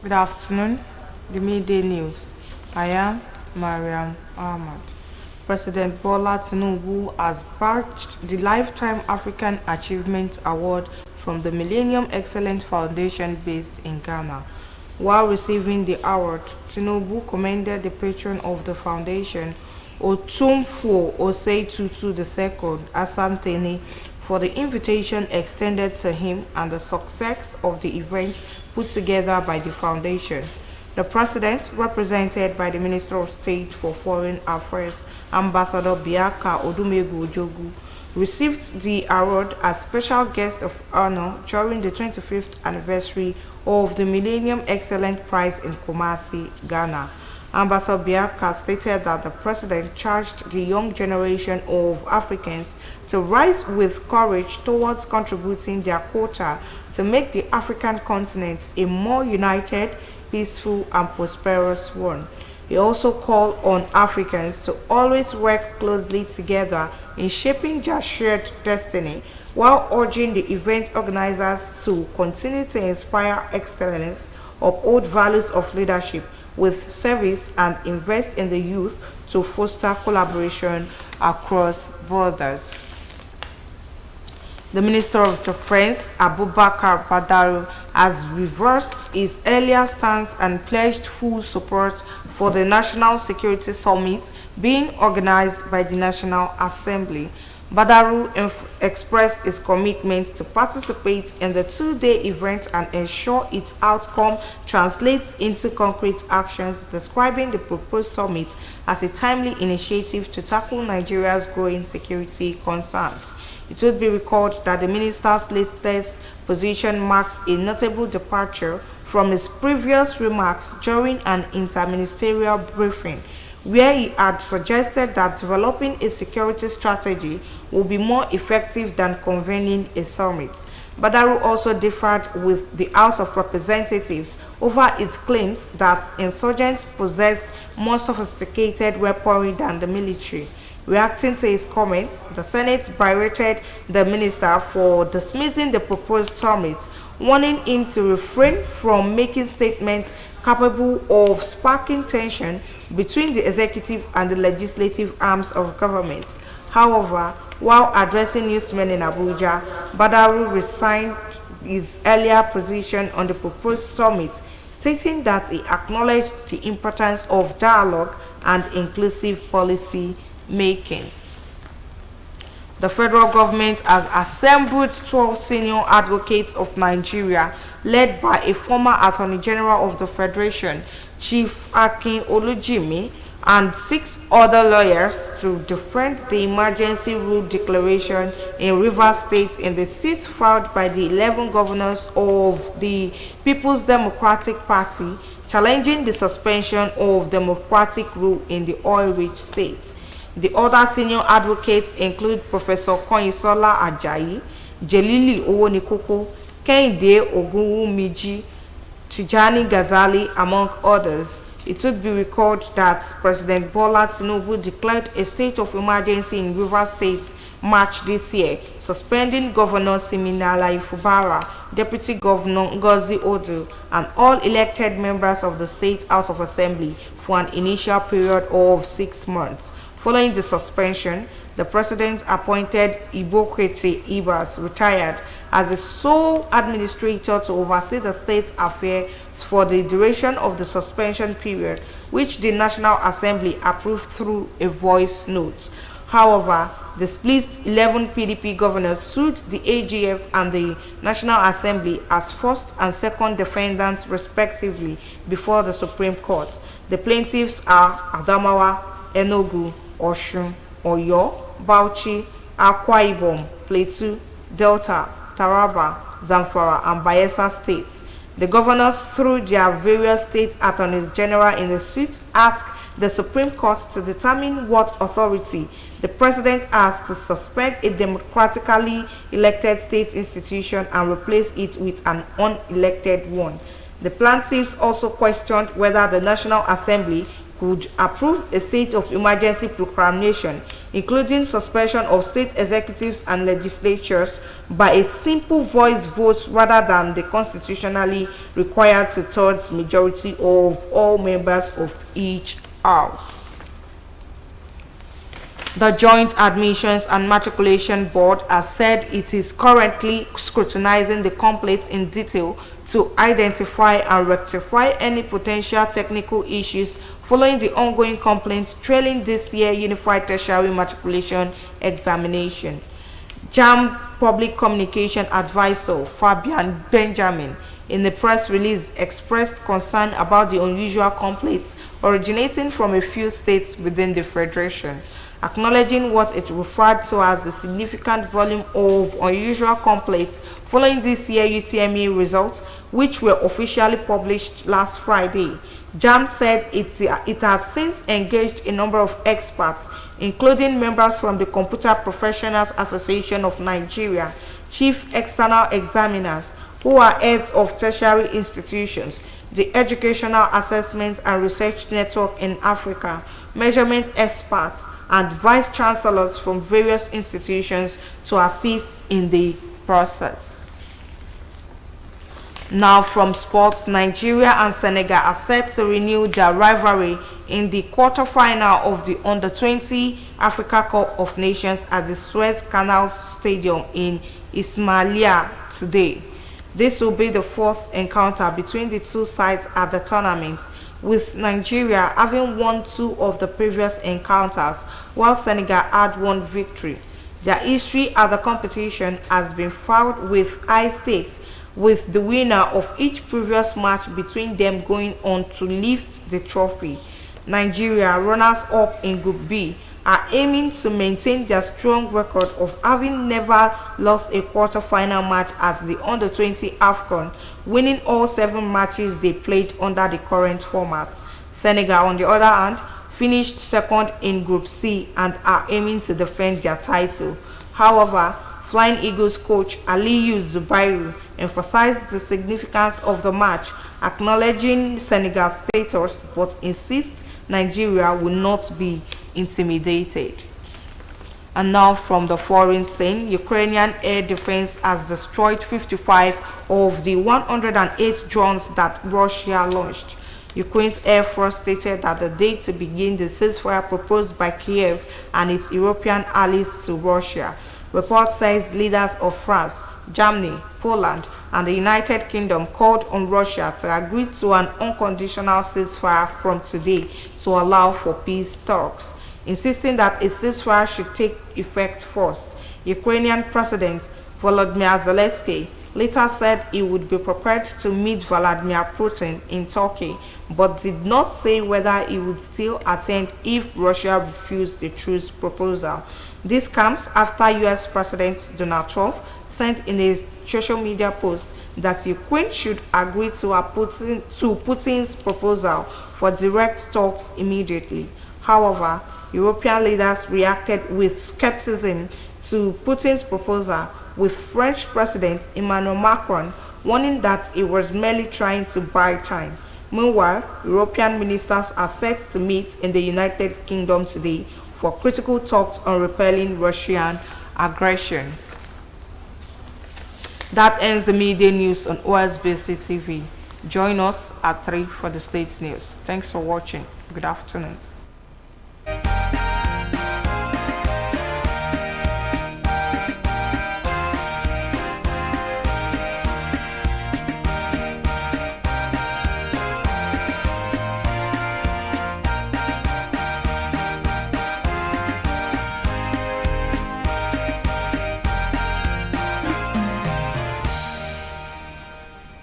Good afternoon. The midday news. I am Mariam Ahmad. President Bola Tinubu has badged the Lifetime African Achievement Award from the Millennium Excellence Foundation based in Ghana. While receiving the award, Tinubu commended the patron of the foundation, Otumfuo Osei II Asanteni, for the invitation extended to him and the success of the event put together by the foundation. The president, represented by the Minister of State for Foreign Affairs, Ambassador Biaka Odumegu Ojogu, received the award as special guest of honor during the 25th anniversary of the Millennium Excellence Prize in Kumasi, Ghana. Ambassador Biaka stated that the president charged the young generation of Africans to rise with courage towards contributing their quota to make the African continent a more united, peaceful, and prosperous one. He also called on Africans to always work closely together in shaping their shared destiny, while urging the event organizers to continue to inspire excellence, uphold values of leadership with service, and invest in the youth to foster collaboration across borders. The Minister of Defense, Abubakar Badaru, has reversed his earlier stance and pledged full support for the National Security Summit being organized by the National Assembly. Badaru expressed his commitment to participate in the two-day event and ensure its outcome translates into concrete actions, describing the proposed summit as a timely initiative to tackle Nigeria's growing security concerns. It would be recalled that the minister's latest position marks a notable departure from his previous remarks during an interministerial briefing, where he had suggested that developing a security strategy will be more effective than convening a summit. Badaru also differed with the House of Representatives over its claims that insurgents possessed more sophisticated weaponry than the military. Reacting to his comments, the Senate berated the minister for dismissing the proposed summit, warning him to refrain from making statements capable of sparking tension between the executive and the legislative arms of government. However, while addressing newsmen in Abuja, Badaru resigned his earlier position on the proposed summit, stating that he acknowledged the importance of dialogue and inclusive policy making. The federal government has assembled 12 senior advocates of Nigeria, led by a former Attorney General of the Federation, Chief Akin Olujimi, and 6 other lawyers to defend the emergency rule declaration in Rivers State in the suit filed by the 11 governors of the People's Democratic Party, challenging the suspension of democratic rule in the oil-rich state. The other senior advocates include Professor Koinsola Ajayi, Jelili Owonikoko, Kehinde Ogunwumiji, Tijani Ghazali, among others. It would be recalled that President Bola Tinubu declared a state of emergency in Rivers State March this year, suspending Governor Siminalayi Fubara, Deputy Governor Ngozi Odu, and all elected members of the State House of Assembly for an initial period of 6 months. Following the suspension, the president appointed Ibokwete Ibas, retired, as the sole administrator to oversee the state's affairs for the duration of the suspension period, which the National Assembly approved through a voice note. However, displeased 11 PDP governors sued the AGF and the National Assembly as first and second defendants respectively before the Supreme Court. The plaintiffs are Adamawa, Enugu, Osun, Oyo, Bauchi, Akwa Ibom, Plateau, Delta, Taraba, Zamfara, and Bayelsa states. The governors, through their various state attorneys general in the suit, asked the Supreme Court to determine what authority the president has to suspend a democratically elected state institution and replace it with an unelected one. The plaintiffs also questioned whether the National Assembly could approve a state of emergency proclamation including suspension of state executives and legislatures by a simple voice vote rather than the constitutionally required two-thirds majority of all members of each house. The Joint Admissions and Matriculation Board has said it is currently scrutinizing the complaints in detail to identify and rectify any potential technical issues following the ongoing complaints trailing this year's Unified Tertiary Matriculation Examination. JAMB Public Communication Advisor Fabian Benjamin, in the press release, expressed concern about the unusual complaints originating from a few states within the Federation, acknowledging what it referred to as the significant volume of unusual complaints following this year's UTME results, which were officially published last Friday. JAMB said it has since engaged a number of experts, including members from the Computer Professionals Association of Nigeria, chief external examiners, who are heads of tertiary institutions, the Educational Assessment and Research Network in Africa, measurement experts, and vice chancellors from various institutions to assist in the process. Now from sports, Nigeria and Senegal are set to renew their rivalry in the quarter-final of the Under-20 Africa Cup of Nations at the Suez Canal Stadium in Ismailia today. This will be the fourth encounter between the two sides at the tournament, with Nigeria having won two of the previous encounters, while Senegal had one victory. Their history at the competition has been fraught with high stakes, with the winner of each previous match between them going on to lift the trophy. Nigeria, runners-up in Group B, are aiming to maintain their strong record of having never lost a quarter-final match at the Under-20 AFCON, winning all 7 matches they played under the current format. Senegal, on the other hand, finished second in Group C and are aiming to defend their title. However, Flying Eagles coach Aliyu Zubairu emphasized the significance of the match, acknowledging Senegal's status but insists Nigeria will not be intimidated. And now from the foreign scene, Ukrainian air defense has destroyed 55 of the 108 drones that Russia launched. Ukraine's Air Force stated that the date to begin the ceasefire proposed by Kiev and its European allies to Russia. Report says leaders of France, Germany, Poland, and the United Kingdom called on Russia to agree to an unconditional ceasefire from today to allow for peace talks, insisting that a ceasefire should take effect first. Ukrainian President Volodymyr Zelensky later said he would be prepared to meet Vladimir Putin in Turkey, but did not say whether he would still attend if Russia refused the truce proposal. This comes after US President Donald Trump sent in a social media post that Ukraine should agree to Putin's proposal for direct talks immediately. However, European leaders reacted with skepticism to Putin's proposal, with French President Emmanuel Macron warning that he was merely trying to buy time. Meanwhile, European ministers are set to meet in the United Kingdom today for critical talks on repelling Russian aggression. That ends the media news on OSBC TV. Join us at 3 for the States News. Thanks for watching. Good afternoon.